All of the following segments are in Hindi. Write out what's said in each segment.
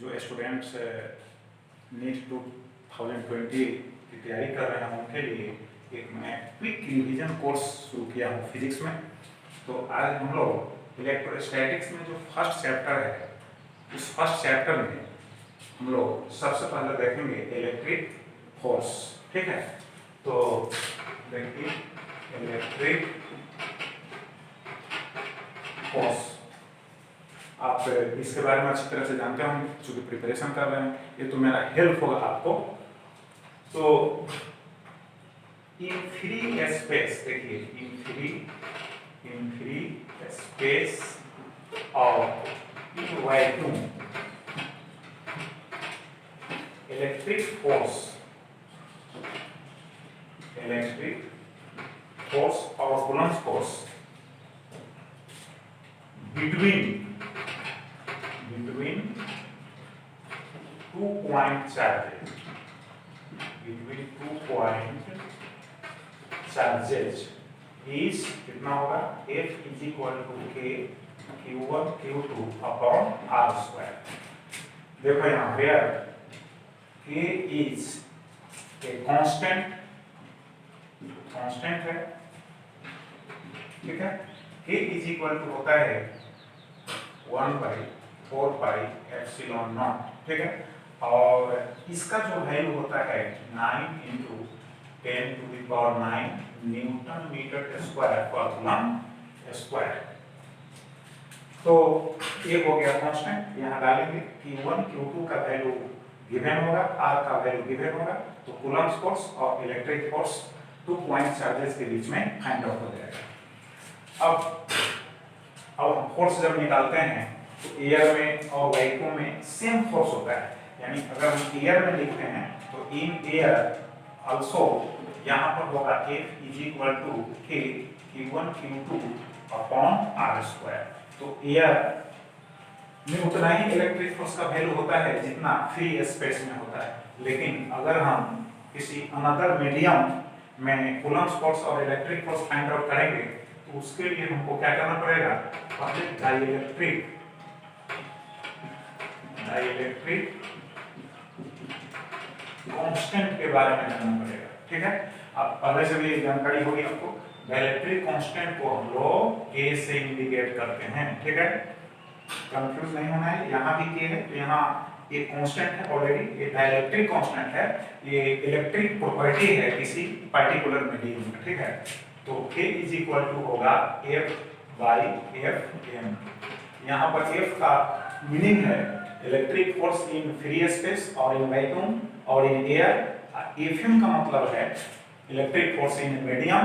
जो स्टूडेंट्स नीट 2020 की तैयारी कर रहे हैं उनके लिए एक मैं क्विक रिवीजन कोर्स शुरू किया हूँ फिजिक्स में। तो आज हम लोग इलेक्ट्रोस्टैटिक्स में जो फर्स्ट चैप्टर है उस फर्स्ट चैप्टर में हम लोग सबसे पहले देखेंगे इलेक्ट्रिक फोर्स। ठीक है, तो देखिए इलेक्ट्रिक फोर्स आप इसके बारे में अच्छी तरह से जानते होंगे चूंकि प्रिपरेशन कर रहे हैं, ये तो मेरा हेल्प होगा आपको। तो इन फ्री स्पेस देखिए इन फ्री स्पेस और इन वैक्यूम इलेक्ट्रिक फोर्स और coulomb force between 2 point charges is कितना होगा F is equal to K Q1 Q2 upon R square। देखो यहाँ where K is a constant है, ठीक है। K is equal to होता है 1/4 पाई एप्सिलॉन नॉट, ठीक है। और इसका जो वैल्यू होता है 9 × 10⁹ न्यूटन मीटर स्क्वायर पर कूलम्ब स्क्वायर। तो ये हो गया कांस्टेंट, यहाँ डालेंगे Q1 Q2 का वैल्यू गिवन होगा, R का वैल्यू गिवन होगा, तो कूलम्ब फोर्स और इलेक्ट्रिक फोर्स 2 पॉइंट चार्जेस के बीच में फाइंड आउट हो जाएगा। अब हम फोर्स जब निकालते हैं तो एयर में और वैक्यूम में सेम फोर्स होता है, यानी अगर हम एयर में लिखते हैं तो इन एयर आल्सो यहाँ पर होगा F is equal to K Q1 Q2 upon R square। तो एयर में उतना ही इलेक्ट्रिक फोर्स का वैल्यू होता है जितना फ्री स्पेस में होता है, लेकिन अगर हम किसी अनदर मीडियम में कूलम्ब फोर्स और इलेक्ट्रिक फोर्स फाइंड आउट करेंगे तो उसके लिए हमको क्या करना पड़ेगा, पहले डाइलेक्ट्रिक कांस्टेंट के बारे में जानना पड़ेगा, ठीक है। अब पहले से भी जानकारी होगी आपको, डाइलेक्ट्रिक कांस्टेंट को हम लोग K से इंडिकेट करते हैं, ठीक है। कंफ्यूज नहीं होना है, यहाँ भी K है तो यहाँ ये कांस्टेंट है ऑलरेडी, ये डाइलेक्ट्रिक कांस्टेंट है, ये इलेक्ट्रिक प्रॉपर्टी है किसी पर्टिकुलर मीडियम में, ठीक है। तो K is equal to होगा F/Fm। यहाँ पर F का मीनिंग है electric force in free space और इन वैक्यूम और इन एयर। Fm का मतलब है electric force in medium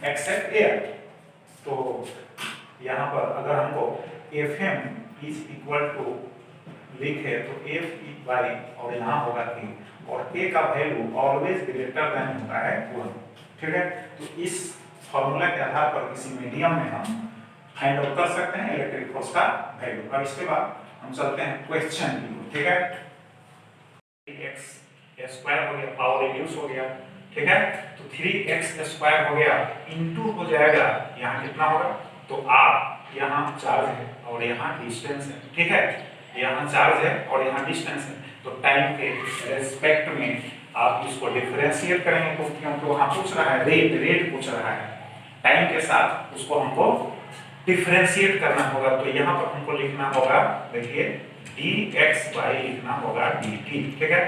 except air. तो यहाँ पर अगर हमको Fm is equal to लिखे तो F और यहाँ होगा K, और K का वैल्यू ऑलवेज ग्रेटर देन होता है 1, ठीक है। तो इस फॉर्मूला के आधार पर किसी मीडियम में हम फाइंड आउट कर सकते हैं इलेक्ट्रिक फोर्स का वैल्यू। अब इसके बाद हम चलते हैं क्वेश्चन की, ठीक है। x² हो गया, पावर रिड्यूस हो गया, ठीक है। तो 3x² हो गया इनटू हो जाएगा यहाँ कितना होगा, तो r यहाँ चार्ज है और यहाँ डिस्टेंस है, ठीक है। यहाँ चार्ज है और यहाँ डिस्टेंस है, तो टाइम के रेस्पेक्ट में आप इसको डिफरेंशिएट करेंगे तो क्योंकि वहाँ पूछ रहा है रेट पूछ रहा है, टाइम के साथ उसको हमको डिफरेंशिएट करना होगा। तो यहाँ पर हमको लिखना होगा, देखिए dx/, लिखना होगा dt, ठीक है।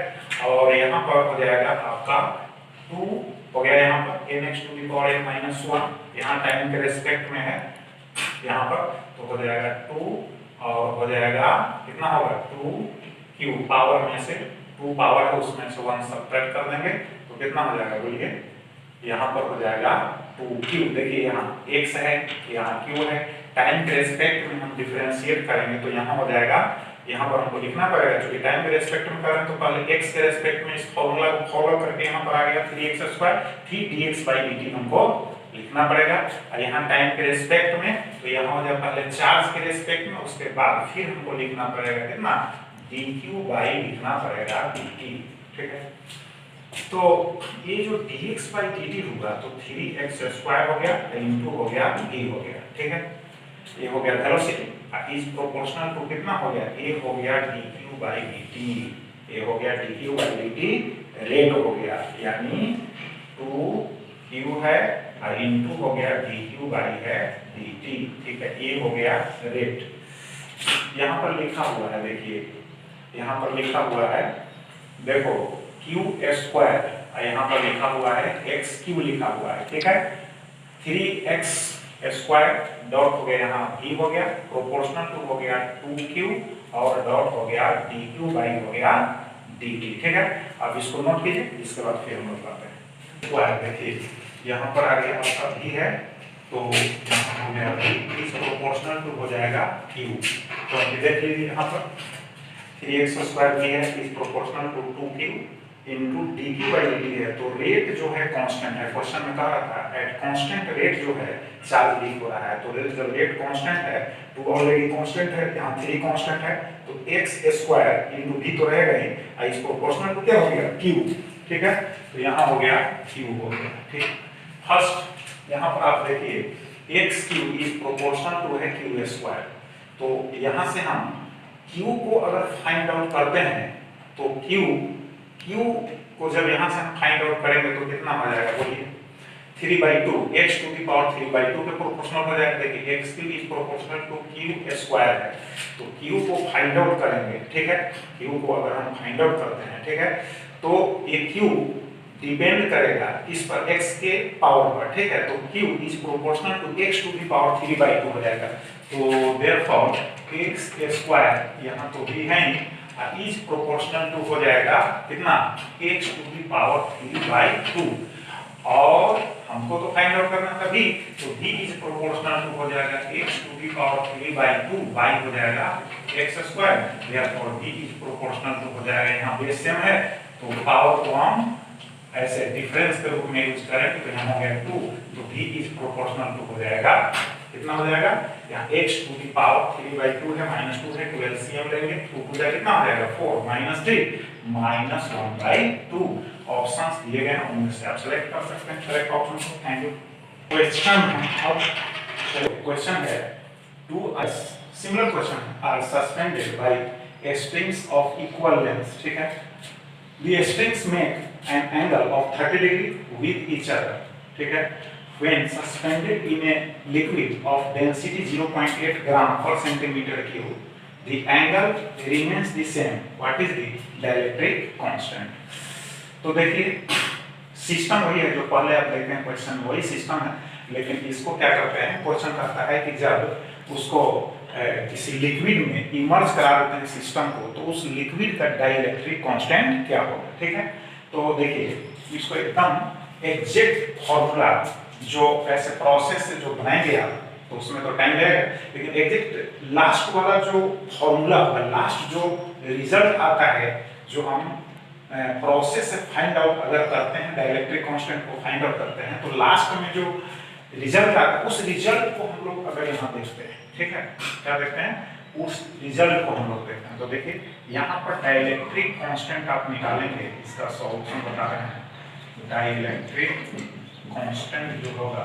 और यहाँ पर हो जाएगा आपका 2 हो गया, यहाँ पर nx⁻n−1, यहाँ टाइम के रेस्पेक्ट में है यहाँ पर, तो हो जाएगा 2 और हो जाएगा कितना होगा 2q, पावर में से 2 पावर है उसमें से 1 सब्ट्रैक्ट कर देंगे तो कितना हो जाएगा बोलिए, यहाँ पर हो जाएगा 2q। देखिए यहाँ x है यहाँ q है, टाइम के रेस्पेक्ट में हम डिफरेंशिएट करेंगे तो यहाँ हो जाएगा, यहाँ पर हमको लिखना पड़ेगा क्योंकि टाइम के रेस्पेक्ट में कर रहे हैं तो पहले x के रेस्पेक्ट में इस फॉर्मूला को फॉलो करके यहाँ पर आ गया 3x², 3dx/dt हमको लिखना पड़ेगा। और यहाँ टाइम के रेस्पेक्ट में तो यहाँ हो जाए पहले चार्ज के रेस्पेक्ट में, उसके बाद फिर हमको लिखना पड़ेगा कितना dq/ लिखना पड़ेगा dt, ठीक है। तो ये जो dx/dt होगा तो 3x² हो गया इनटू हो गया v हो गया, ठीक है। ये हो गया वेलोसिटी। इज प्रोपोर्शनल टू कितना हो गया, ए हो गया dq बाई dt, ए हो गया dq बाई dt रेट हो गया, यानी 2q है और इनटू हो गया dq बाई है dt, ठीक है, ए हो गया रेट। यहाँ पर लिखा हुआ है, देखिए यहाँ पर लिखा हुआ है, देखो q स्क्वायर, यहाँ पर लिखा हुआ है xq लिखा हुआ है, ठीक है, 3x स्क्वायर डॉट हो गया यहाँ v हो गया, प्रोपोर्शनल टू हो गया 2q और डॉट हो गया dq बाई हो गया dt, ठीक है। अब इसको नोट कीजिए, इसके बाद फिर हम बताते हैं। स्क्वायर देखिए यहाँ पर आ गया आपका v है, तो यहाँ हो गया v इज प्रोपोर्शनल टू हो जाएगा q, तो अभी देख लीजिए यहाँ पर 3x स्क्वायर v है is proportional to 2q into dq by dt है, तो रेट जो है कांस्टेंट है, क्वेश्चन में कह रहा था एट कांस्टेंट रेट जो है चार्ज लीक हो रहा है, तो जब रेट कांस्टेंट है तो ऑलरेडी कांस्टेंट है, यहाँ 3 कांस्टेंट है, तो x स्क्वायर इनटू v तो रहेगा ही, इज प्रोपोर्शनल टू क्या हो गया q, ठीक है, तो यहाँ हो गया q हो गया, ठीक। फर्स्ट यहाँ पर आप देखिए xq इज प्रोपोर्शनल टू है q स्क्वायर, तो यहाँ से हम q को अगर फाइंड आउट करते हैं तो q को जब यहाँ से हम फाइंड आउट करेंगे तो कितना हो जाएगा, बोलिए 3/2 x टू द पावर 3/2 के प्रोपोर्शनल हो जाएगा। देखिए x is proportional to q square है, तो q को फाइंड आउट करेंगे, ठीक है, q को अगर हम फाइंड आउट करते हैं, ठीक है, तो ये q डिपेंड करेगा इस पर x के पावर पर, ठीक है, तो q is proportional to x to the power 3/2 हो जाएगा, तो देयरफॉर x स्क्वायर यहाँ तो भी है इज प्रोपोर्शनल टू हो जाएगा कितना, x टू द पावर 3/2, और हमको तो फाइंड आउट करना था v, तो v इज प्रोपोर्शनल टू हो जाएगा x to the power 3/2 by हो जाएगा x square, therefore v is proportional to हो जाएगा, यहाँ बेस सेम है तो पावर को हम ऐसे डिफरेंस के रूप में यूज करेंगे, तो यहाँ हो गया 2, तो v इज प्रोपोर्शनल टू हो जाएगा, कितना हो जाएगा, यहाँ x टू द पावर 3/2 है, -2 है, 2 एलसीएम लेंगे, 2 हो जाएगा कितना हो जाएगा 4 -3 -1/2, ऑप्शंस दिए गए हैं उनमें से आप सेलेक्ट कर सकते हैं करेक्ट ऑप्शन को। Thank you. क्वेश्चन है two similar question are suspended by strings of equal length, ठीक है, the strings make an angle of 30 degree with each other, ठीक है, when suspended in a liquid of density 0.8 gram per centimeter cube, the angle remains the same, what is the dielectric constant। तो देखिए सिस्टम वही है जो पहले आप देखते हैं, क्वेश्चन वही सिस्टम है, लेकिन इसको क्या करते हैं, क्वेश्चन करता है कि जब उसको किसी लिक्विड में इमर्ज करा देते हैं सिस्टम को, तो उस लिक्विड का डाइलेक्ट्रिक कांस्टेंट क्या होगा, ठीक है, तो देखिए इसको एकदम एग्जैक्ट फॉर्मूला जो ऐसे प्रोसेस से जो बनाएंगे आप, तो उसमें तो टाइम लगेगा, लेकिन एग्जैक्ट लास्ट वाला जो फॉर्मूला होगा, लास्ट जो रिजल्ट आता है, जो हम प्रोसेस से फाइंड आउट अगर करते हैं, डाइलेक्ट्रिक कांस्टेंट को फाइंड आउट करते हैं, तो लास्ट में जो रिजल्ट आता है उस रिजल्ट को हम लोग अगर यहाँ देखते हैं, ठीक है, क्या देखते हैं, उस रिजल्ट को हम लोग देखते हैं, तो देखिए यहाँ पर डाइलेक्ट्रिक कांस्टेंट आप निकालेंगे, इसका सॉल्यूशन बता रहे हैं, डाइलेक्ट्रिक कांस्टेंट जो होगा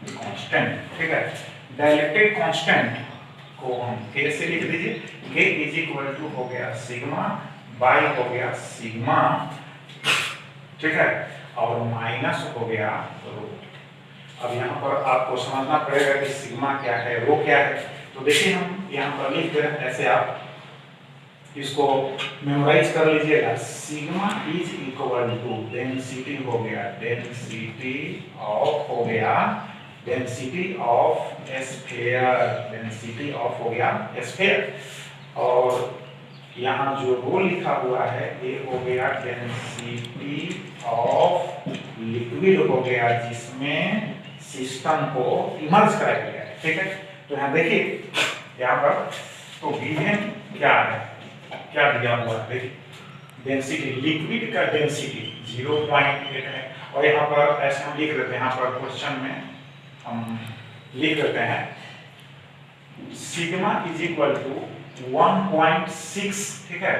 कांस्टेंट, ठीक है, डाइलेक्ट्रिक कांस्टेंट को हम k से लिख दीजिए, k इज इक्वल टू हो गया सिग्मा बाई हो गया सिग्मा, ठीक है, और माइनस हो गया रो। अब यहाँ पर आपको समझना पड़ेगा कि सिग्मा क्या है, रो क्या है, तो देखिए हम यहाँ पर लिख रहे हैं, ऐसे आप इसको मेमोराइज कर लीजिएगा, sigma is equal to density हो गया, डेंसिटी ऑफ हो गया, density of sphere, density of हो गया स्फीयर, और यहाँ जो रो लिखा हुआ है ये हो गया डेंसिटी ऑफ लिक्विड हो गया, जिसमें सिस्टम को इमर्ज कराया गया है, ठीक है, तो यहाँ देखिए यहाँ पर तो गिवन क्या है, क्या दिया हुआ है, देखिए डेंसिटी, लिक्विड का डेंसिटी 0.8 है, और यहाँ पर ऐसे हम लिख देते हैं, यहाँ पर क्वेश्चन में हम लिख देते हैं सिग्मा इज इक्वल टू 1.6, ठीक है,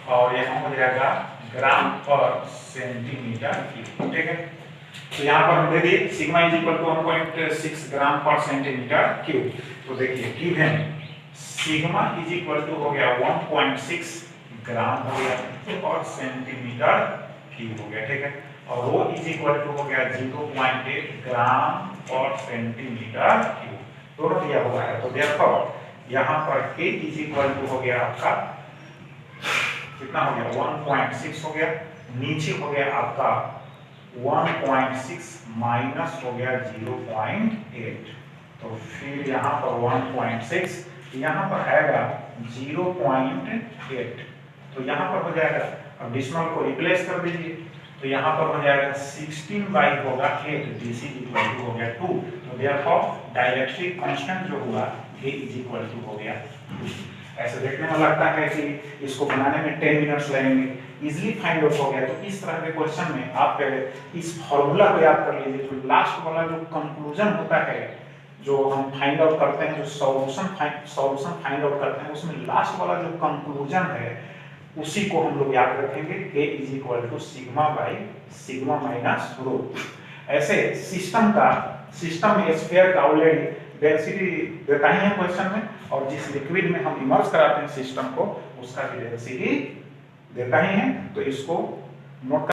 और यहाँ हो जाएगा ग्राम पर सेंटीमीटर क्यूब, ठीक है, तो यहाँ पर हम दे दिए sigma is equal to 1.6 gram per centimetre cube. तो देखिए given sigma is equal to हो गया 1.6 ग्राम हो गया पर सेंटीमीटर क्यूब हो गया, ठीक है। और रो इज इक्वल टू हो गया 0.8 ग्राम पर सेंटीमीटर क्यूब, दोनों दिया हुआ है। तो देखो यहाँ पर k इज इक्वल टू हो गया आपका कितना हो गया 1.6 हो गया, नीचे हो गया आपका 1.6 माइनस हो गया 0.8, तो फिर यहाँ पर 1.6 यहाँ पर आएगा 0.8, तो यहाँ पर हो जाएगा, अब डिसिमल को रिप्लेस कर दीजिए, तो यहाँ पर हो जाएगा 16 बाई होगा 8, दिस इज इक्वल टू हो गया 2। तो देयरफॉर डाइलेक्ट्रिक कांस्टेंट जो हुआ k इज इक्वल टू हो गया। ऐसे देखने में लगता है कि इसको बनाने में 10 मिनट्स लगेंगे, इजीली फाइंड आउट हो गया। तो इस तरह के क्वेश्चन में आप पहले इस फॉर्मूला को याद कर लीजिए, जो लास्ट वाला जो कंक्लूजन होता है, जो हम फाइंड आउट करते हैं, जो सॉल्यूशन फाइंड आउट करते हैं, उसमें लास्ट वाला जो कंक्लूजन है उसी को हम लोग याद रखेंगे, k is equal to sigma by sigma minus rho. ऐसे सिस्टम में स्फीयर का ऑलरेडी डेंसिटी देता ही है क्वेश्चन में, और जिस लिक्विड में हम इमर्ज कराते हैं सिस्टम को उसका भी डेंसिटी देता ही है, तो इसको नोट